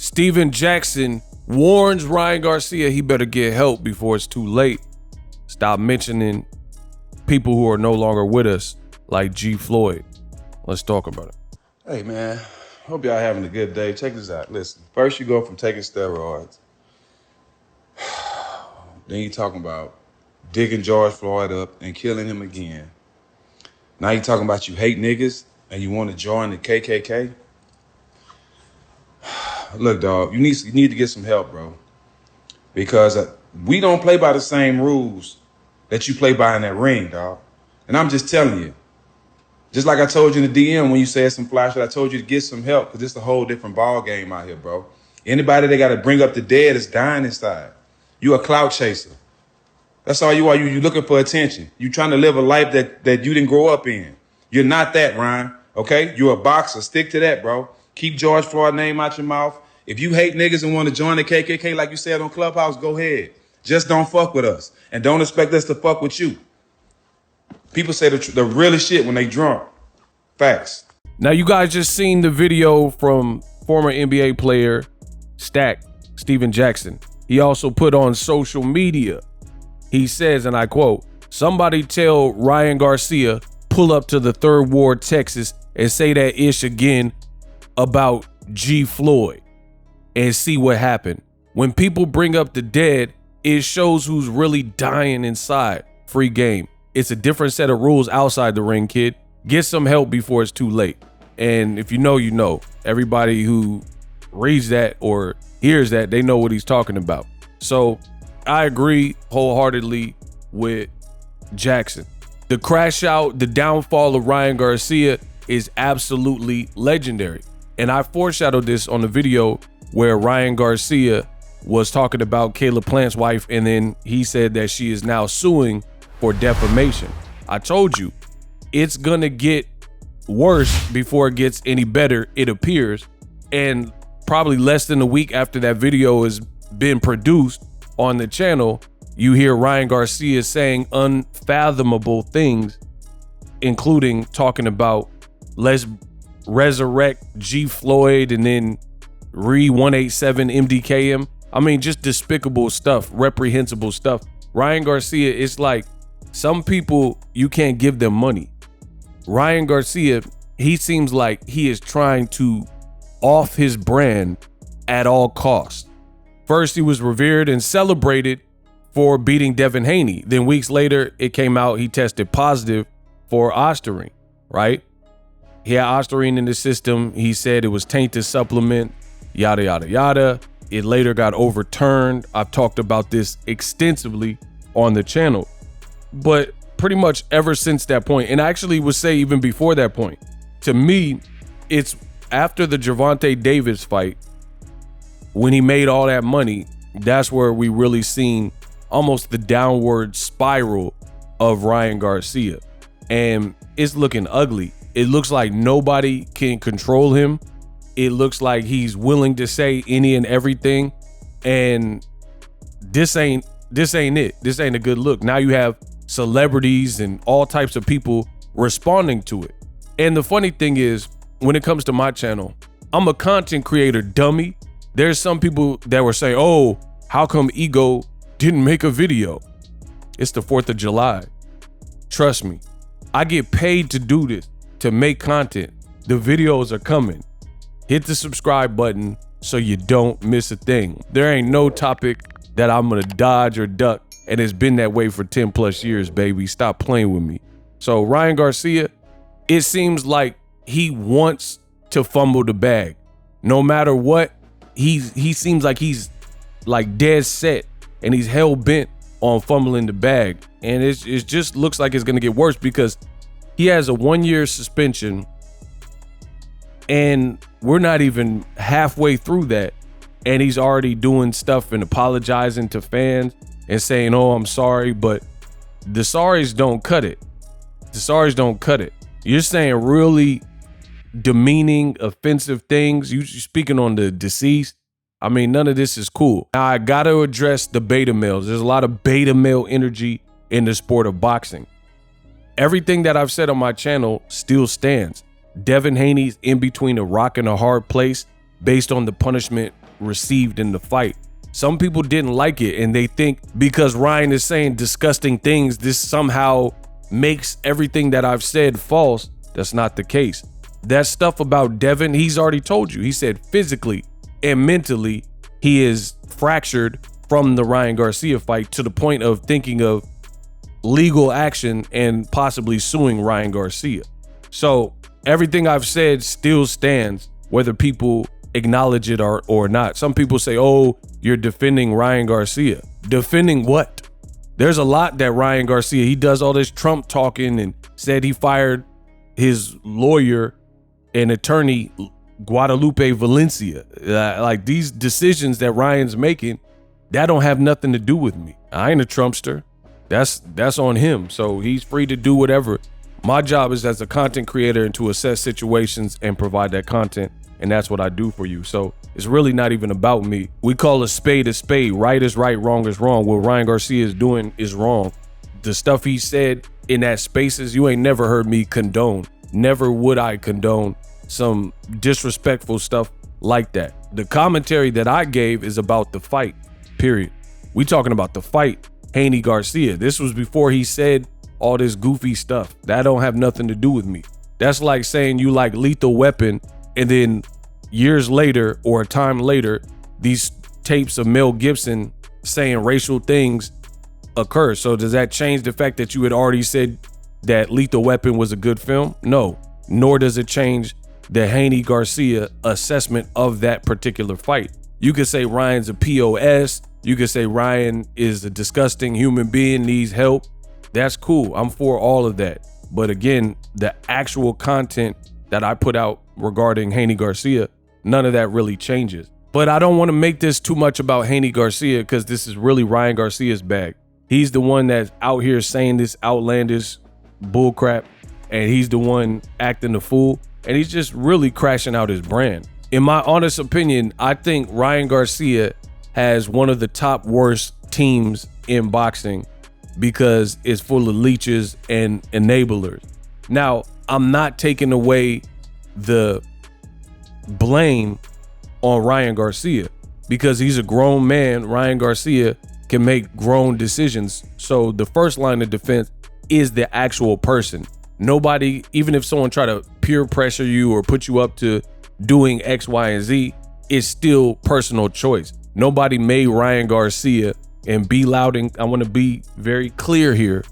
Steven Jackson warns Ryan Garcia he better get help before it's too late. Stop mentioning people who are no longer with us, like G. Floyd. Let's talk about it. Hey, man. Hope y'all having a good day. Check this out. Listen, first you go from taking steroids. Then you talking about digging George Floyd up and killing him again. Now you talking about you hate niggas and you want to join the KKK. Look, dog, you need to get some help, bro. Because we don't play by the same rules that you play by in that ring, dog. And I'm just telling you. Just like I told you in the DM when you said some fly shit, I told you to get some help because it's a whole different ball game out here, bro. Anybody that got to bring up the dead is dying inside. You a clout chaser. That's all you are. You looking for attention. You trying to live a life that you didn't grow up in. You're not that, Ryan, okay? You're a boxer. Stick to that, bro. Keep George Floyd's name out your mouth. If you hate niggas and want to join the KKK like you said on Clubhouse, go ahead. Just don't fuck with us. And don't expect us to fuck with you. People say the realest shit when they drunk. Facts. Now you guys just seen the video from former NBA player Steven Jackson. He also put on social media. He says, and I quote, "Somebody tell Ryan Garcia pull up to the 3rd Ward, Texas and say that ish again about G. Floyd and see what happened. When people bring up the dead, it shows who's really dying inside. Free game. It's a different set of rules outside the ring, kid. Get some help before it's too late." And if you know, you know. Everybody who reads that or hears that, they know what he's talking about. So I agree wholeheartedly with Jackson. The crash out, the downfall of Ryan Garcia is absolutely legendary. And I foreshadowed this on the video where Ryan Garcia was talking about Caleb Plant's wife, and then he said that she is now suing for defamation. I told you, it's gonna get worse before it gets any better, it appears. And probably less than a week after that video has been produced on the channel, you hear Ryan Garcia saying unfathomable things, including talking about let's resurrect G. Floyd and then re-187 MDK him. I mean, just despicable stuff, reprehensible stuff. Ryan Garcia, it's like some people, you can't give them money. Ryan Garcia, he seems like he is trying to off his brand at all costs. First, he was revered and celebrated for beating Devin Haney. Then weeks later, it came out he tested positive for ostarine, right? He had ostarine in the system. He said it was tainted supplement, yada, yada, yada. It later got overturned. I've talked about this extensively on the channel. But pretty much ever since that point, and I actually would say even before that point, to me, it's after the Gervonta Davis fight, when he made all that money, that's where we really seen almost the downward spiral of Ryan Garcia. And it's looking ugly. It looks like nobody can control him. It looks like he's willing to say any and everything. And this ain't it. This ain't a good look. Now you have celebrities and all types of people responding to it. And the funny thing is, when it comes to my channel, I'm a content creator, dummy. There's some people that were saying, oh, how come Ego didn't make a video? It's the 4th of July. Trust me, I get paid to do this, to make content. The videos are coming. Hit the subscribe button so you don't miss a thing. There ain't no topic that I'm gonna dodge or duck, and it's been that way for 10 plus years, baby. Stop playing with me. So Ryan Garcia, it seems like he wants to fumble the bag. No matter what, he seems like he's like dead set and he's hell bent on fumbling the bag. And it just looks like it's gonna get worse because he has a 1-year suspension and we're not even halfway through that. And he's already doing stuff and apologizing to fans and saying, oh, I'm sorry, but the sorries don't cut it. The sorries don't cut it. You're saying really demeaning, offensive things. You speaking on the deceased. I mean, none of this is cool. Now, I got to address the beta males. There's a lot of beta male energy in the sport of boxing. Everything that I've said on my channel still stands. Devin Haney's in between a rock and a hard place based on the punishment received in the fight. Some people didn't like it, and they think because Ryan is saying disgusting things, this somehow makes everything that I've said false. That's not the case. That stuff about Devin, he's already told you. He said physically and mentally, he is fractured from the Ryan Garcia fight to the point of thinking of legal action and possibly suing Ryan Garcia. So everything I've said still stands, whether people acknowledge it or not. Some people say, oh, you're defending Ryan Garcia. Defending what? There's a lot that Ryan Garcia, he does all this Trump talking and said he fired his lawyer and attorney, Guadalupe Valencia. Like these decisions that Ryan's making, that don't have nothing to do with me. I ain't a Trumpster. That's on him. So he's free to do whatever. My job is as a content creator and to assess situations and provide that content. And that's what I do for you. So it's really not even about me. We call a spade a spade. Right is right, wrong is wrong. What Ryan Garcia is doing is wrong. The stuff he said in that spaces, you ain't never heard me condone. Never would I condone some disrespectful stuff like that. The commentary that I gave is about the fight, period. We talking about the fight, Haney Garcia. This was before he said all this goofy stuff. That don't have nothing to do with me. That's like saying you like Lethal Weapon, and then years later or a time later, these tapes of Mel Gibson saying racial things occur. So does that change the fact that you had already said that Lethal Weapon was a good film? No, nor does it change the Haney Garcia assessment of that particular fight. You could say Ryan's a POS. You could say Ryan is a disgusting human being, needs help. That's cool. I'm for all of that. But again, the actual content that I put out regarding Haney Garcia, none of that really changes. But I don't want to make this too much about Haney Garcia because this is really Ryan Garcia's bag. He's the one that's out here saying this outlandish bullcrap, and he's the one acting the fool, and he's just really crashing out his brand. In my honest opinion, I think Ryan Garcia has one of the top worst teams in boxing because it's full of leeches and enablers. Now, I'm not taking away the blame on Ryan Garcia because he's a grown man. Ryan Garcia can make grown decisions. So the first line of defense is the actual person. Nobody, even if someone try to peer pressure you or put you up to doing X, Y, and Z, it's still personal choice. Nobody made Ryan Garcia, and be loud, and I want to be very clear here.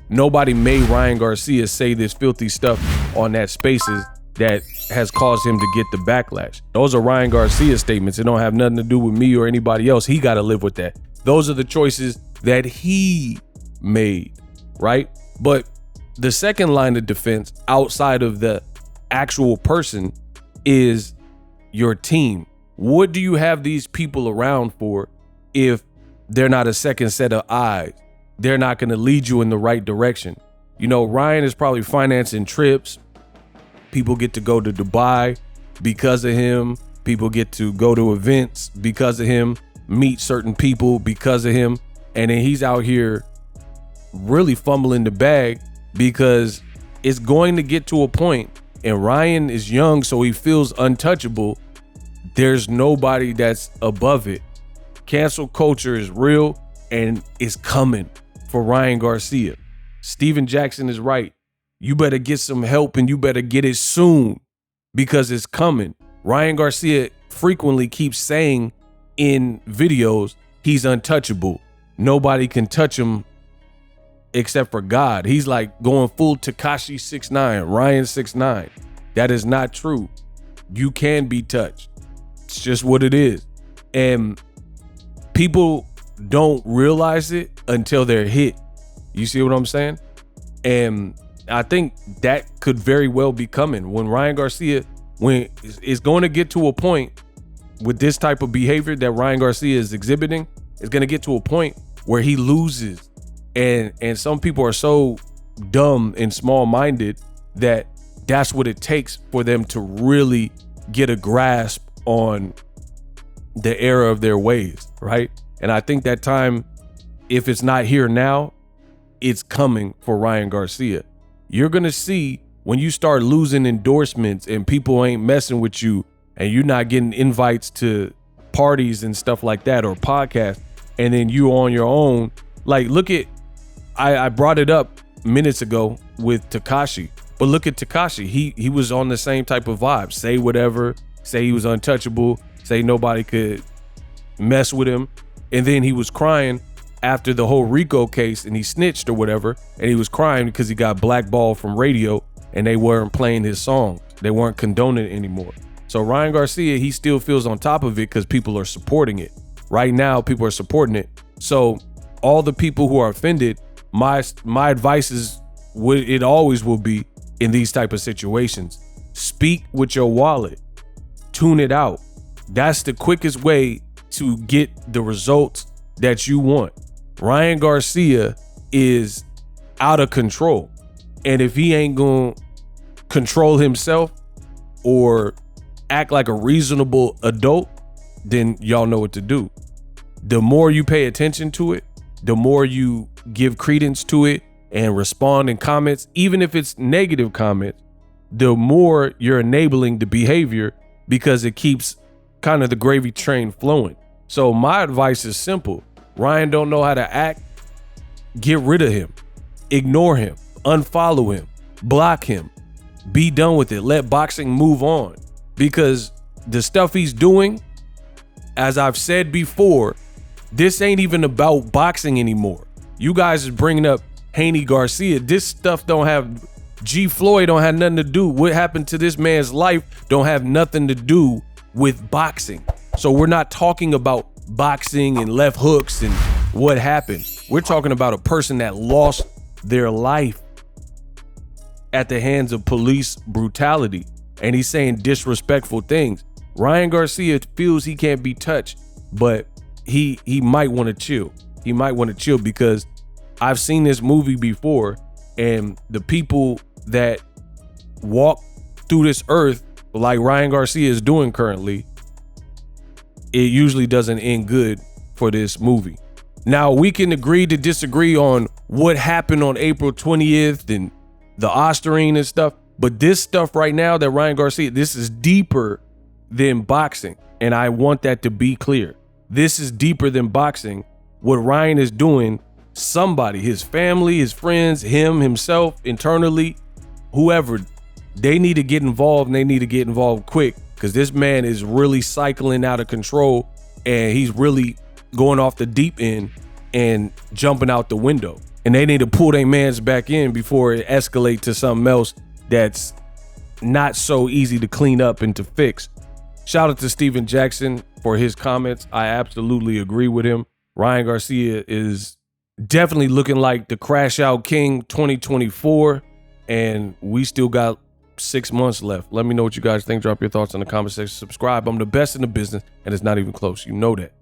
Nobody made Ryan Garcia say this filthy stuff on that spaces that has caused him to get the backlash. Those are Ryan Garcia statements. It don't have nothing to do with me or anybody else. He got to live with that. Those are the choices that he made, right? But the second line of defense outside of the actual person is your team. What do you have these people around for if they're not a second set of eyes? They're not going to lead you in the right direction. You know, Ryan is probably financing trips. People get to go to Dubai because of him. People get to go to events because of him, meet certain people because of him. And then he's out here really fumbling the bag because it's going to get to a point, and Ryan is young, so he feels untouchable. There's nobody that's above it. Cancel culture is real and it's coming for Ryan Garcia. Steven Jackson is right. You better get some help, and you better get it soon because it's coming. Ryan Garcia frequently keeps saying in videos he's untouchable. Nobody can touch him except for God. He's like going full Tekashi 6ix9ine, Ryan 6ix9ine. That is not true. You can be touched. It's just what it is. And people don't realize it until they're hit. You see what I'm saying? And I think that could very well be coming when Ryan Garcia, when it's going to get to a point with this type of behavior that Ryan Garcia is exhibiting, it's going to get to a point where he loses. And some people are so dumb and small-minded that that's what it takes for them to really get a grasp on the error of their ways, right? And I think that time, if it's not here now, it's coming for Ryan Garcia. You're going to see when you start losing endorsements and people ain't messing with you and you're not getting invites to parties and stuff like that, or podcasts, and then you on your own. Like, look at, I brought it up minutes ago with Tekashi, but look at Tekashi. He was on the same type of vibe. Say whatever, say he was untouchable, say nobody could mess with him. And then he was crying after the whole Rico case, and he snitched or whatever, and he was crying because he got blackballed from radio and they weren't playing his song. They weren't condoning it anymore. So Ryan Garcia, he still feels on top of it because people are supporting it. Right now, people are supporting it. So all the people who are offended, my advice is what it always will be in these type of situations. Speak with your wallet. Tune it out. That's the quickest way to get the results that you want. Ryan Garcia is out of control. And if he ain't gonna control himself or act like a reasonable adult, then y'all know what to do. The more you pay attention to it, the more you give credence to it and respond in comments, even if it's negative comments, the more you're enabling the behavior, because it keeps kind of the gravy train flowing. So my advice is simple. Ryan don't know how to act. Get rid of him. Ignore him. Unfollow him. Block him. Be done with it. Let boxing move on. Because the stuff he's doing, as I've said before, this ain't even about boxing anymore. You guys is bringing up Haney Garcia. This stuff don't have, G. Floyd don't have nothing to do. What happened to this man's life don't have nothing to do with boxing. So we're not talking about boxing and left hooks and what happened. We're talking about a person that lost their life at the hands of police brutality. And he's saying disrespectful things. Ryan Garcia feels he can't be touched, but he might want to chill. He might want to chill because I've seen this movie before, and the people that walk through this earth like Ryan Garcia is doing currently, it usually doesn't end good for this movie. Now, we can agree to disagree on what happened on April 20th and the Osterine and stuff, but this stuff right now that Ryan Garcia, this is deeper than boxing, and I want that to be clear. This is deeper than boxing. What Ryan is doing, somebody, his family, his friends, himself, internally, whoever, they need to get involved, and they need to get involved quick, because this man is really cycling out of control, and he's really going off the deep end and jumping out the window. And they need to pull their mans back in before it escalates to something else that's not so easy to clean up and to fix. Shout out to Steven Jackson for his comments. I absolutely agree with him. Ryan Garcia is definitely looking like the Crash Out King 2024, and we still got 6 months left. Let me know what you guys think. Drop your thoughts in the comment section. Subscribe. I'm the best in the business, and it's not even close. You know that.